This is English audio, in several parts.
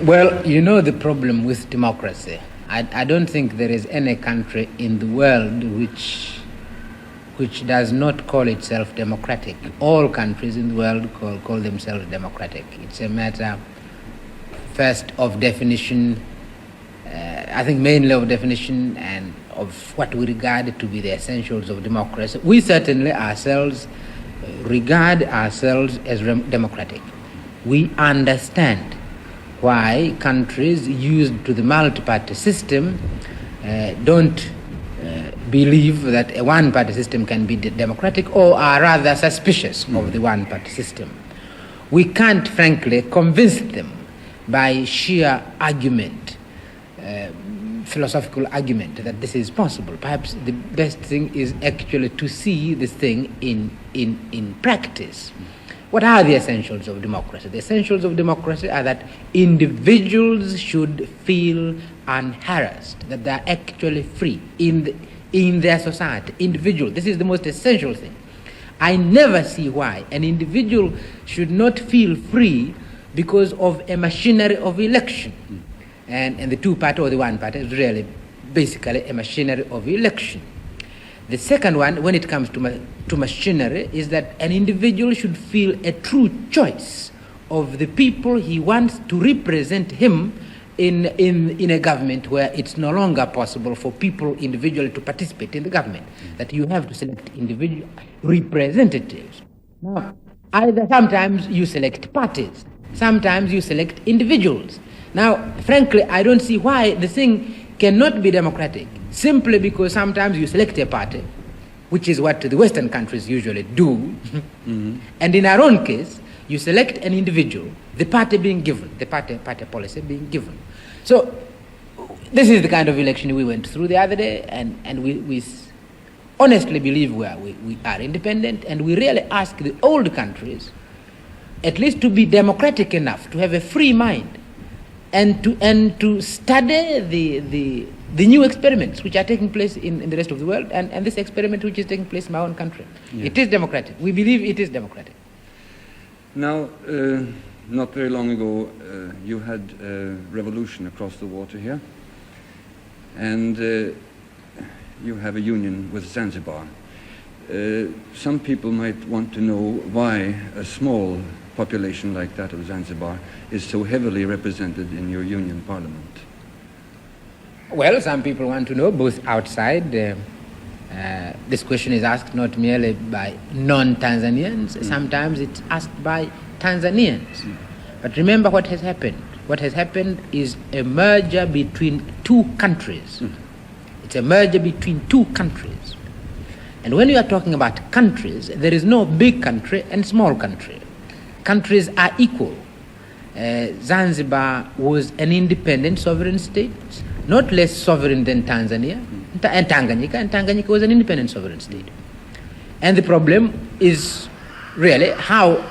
Well, you know the problem with democracy. I don't think there is any country in the world which does not call itself democratic. All countries in the world call themselves democratic. It's a matter, first, of definition, I think mainly of definition and of what we regard to be the essentials of democracy. We certainly ourselves regard ourselves as democratic. We understand why countries used to the multi-party system don't believe that a one-party system can be democratic, or are rather suspicious of the one-party system. We can't, frankly, convince them by sheer argument, philosophical argument, that this is possible. Perhaps the best thing is actually to see this thing in practice. What are the essentials of democracy? The essentials of democracy are that individuals should feel unharassed, that they are actually free in their society. Individual, this is the most essential thing. I never see why an individual should not feel free because of a machinery of election. And the two-party or the one-party is really basically a machinery of election. The second one, when it comes to machinery, is that an individual should feel a true choice of the people he wants to represent him in a government where it's no longer possible for people individually to participate in the government, that you have to select individual representatives. Now, sometimes you select parties, sometimes you select individuals. Now, frankly, I don't see why the thing cannot be democratic, simply because sometimes you select a party, which is what the Western countries usually do, and in our own case, you select an individual, the party being given, the party policy being given. So, this is the kind of election we went through the other day, and we honestly believe we are independent, and we really ask the old countries at least to be democratic enough, to have a free mind, and to study the new experiments which are taking place in the rest of the world, and this experiment which is taking place in my own country. Yeah. It is democratic. We believe it is democratic. Now, not very long ago, you had a revolution across the water here, and you have a union with Zanzibar. Some people might want to know why a small population like that of Zanzibar is so heavily represented in your union parliament. Well, some people want to know, both outside. This question is asked not merely by non-Tanzanians, sometimes it's asked by Tanzanians. But remember what has happened. What has happened is a merger between two countries. It's a merger between two countries. And when you are talking about countries, there is no big country and small country. Countries are equal. Zanzibar was an independent sovereign state, not less sovereign than Tanzania and Tanganyika was an independent sovereign state. And the problem is really how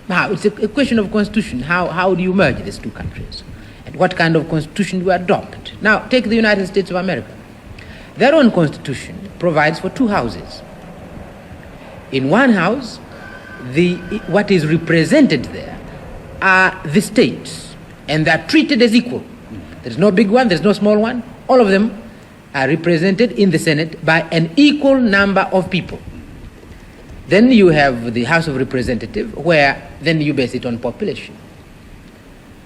it's a question of constitution. How do you merge these two countries? And what kind of constitution do you adopt? Now, take the United States of America. Their own constitution provides for two houses. In one house, what is represented there are the states, and they are treated as equal. There's no big one, there's no small one. All of them are represented in the Senate by an equal number of people. Then you have the House of Representatives, where then you base it on population.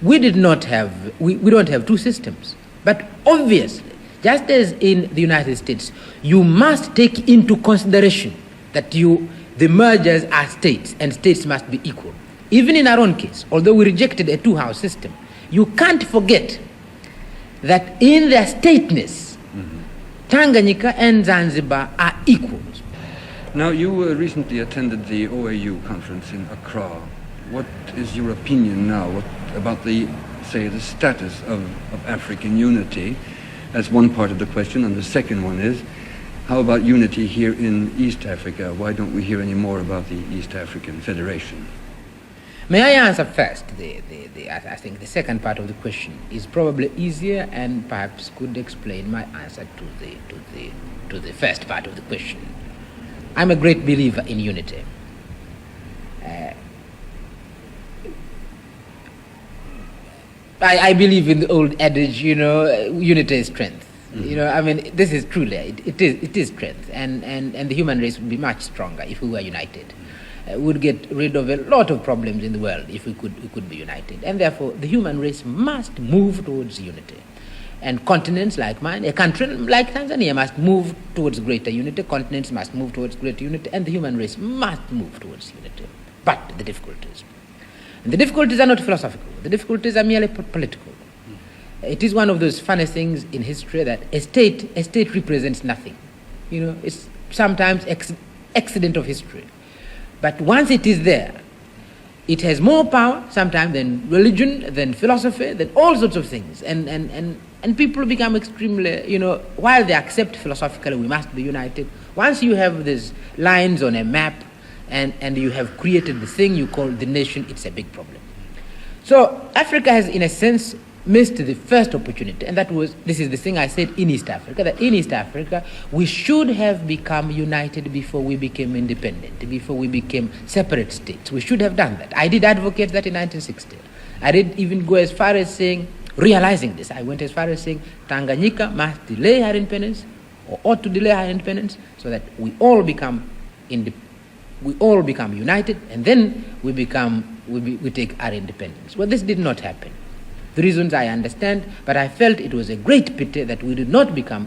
We don't have two systems. But obviously, just as in the United States, you must take into consideration that the mergers are states, and states must be equal. Even in our own case, although we rejected a two-house system, you can't forget that in their stateness, Tanganyika and Zanzibar are equals. Now, you recently attended the OAU conference in Accra. What is your opinion now about the status of African unity? That's one part of the question, and the second one is, how about unity here in East Africa? Why don't we hear any more about the East African Federation? May I answer first? I think the second part of the question is probably easier and perhaps could explain my answer to the first part of the question. I'm a great believer in unity. I believe in the old adage, unity is strength. I mean, this is truly, it is strength. And the human race would be much stronger if we were united. We would get rid of a lot of problems in the world if we could be united. And therefore, the human race must move towards unity. And continents like mine, a country like Tanzania must move towards greater unity, continents must move towards greater unity, and the human race must move towards unity. But the difficulties. And the difficulties are not philosophical. The difficulties are merely political. It is one of those funny things in history that a state represents nothing. It's sometimes accident of history. But once it is there, it has more power sometimes than religion, than philosophy, than all sorts of things. And people become extremely, while they accept philosophically we must be united, once you have these lines on a map and you have created the thing you call the nation, it's a big problem. So Africa has, in a sense, missed the first opportunity, and this is the thing I said in East Africa, that in East Africa we should have become united before we became independent, before we became separate states. We should have done that. I did advocate that in 1960. I did even go as far as saying, realizing this, I went as far as saying Tanganyika must delay her independence, or ought to delay her independence, so that we all become united, and then we take our independence. Well, this did not happen. The reasons I understand, but I felt it was a great pity that we did not become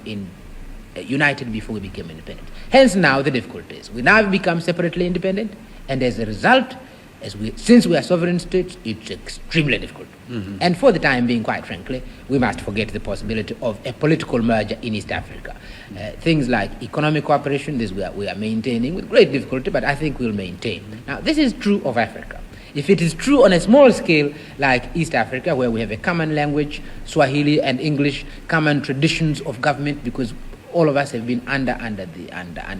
united before we became independent. Hence now the difficulties. We now become separately independent, and as a result, since we are sovereign states, it's extremely difficult. Mm-hmm. And for the time being, quite frankly, we must forget the possibility of a political merger in East Africa. Things like economic cooperation, this we are maintaining with great difficulty, but I think we'll maintain. Now, this is true of Africa. If it is true on a small scale like East Africa, where we have a common language, Swahili and English, common traditions of government, because all of us have been under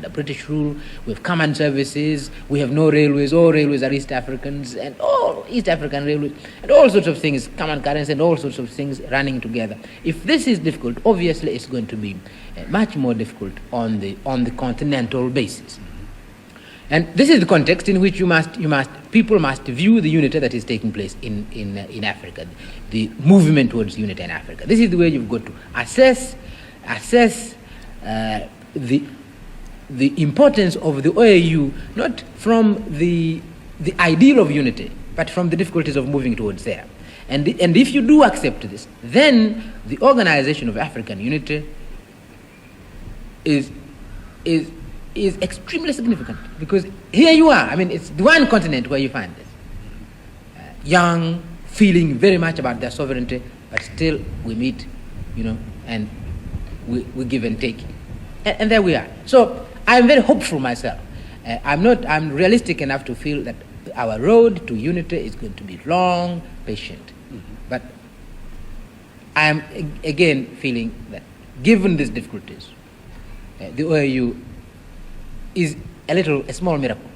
British rule, we have common services, we have no railways, all railways are East Africans, and all East African railways, and all sorts of things, common currency and all sorts of things running together. If this is difficult, obviously it's going to be much more difficult on the continental basis. And this is the context in which people must view the unity that is taking place in Africa, the movement towards unity in Africa. This is the way you've got to assess the importance of the OAU, not from the ideal of unity, but from the difficulties of moving towards there. And if you do accept this, then the organization of African unity is extremely significant, because here you are. I mean, it's the one continent where you find this. Young, feeling very much about their sovereignty, but still we meet, and we give and take. And there we are. So I'm very hopeful myself. I'm realistic enough to feel that our road to unity is going to be long, patient. Mm-hmm. But I am again feeling that given these difficulties, the OAU is a small miracle.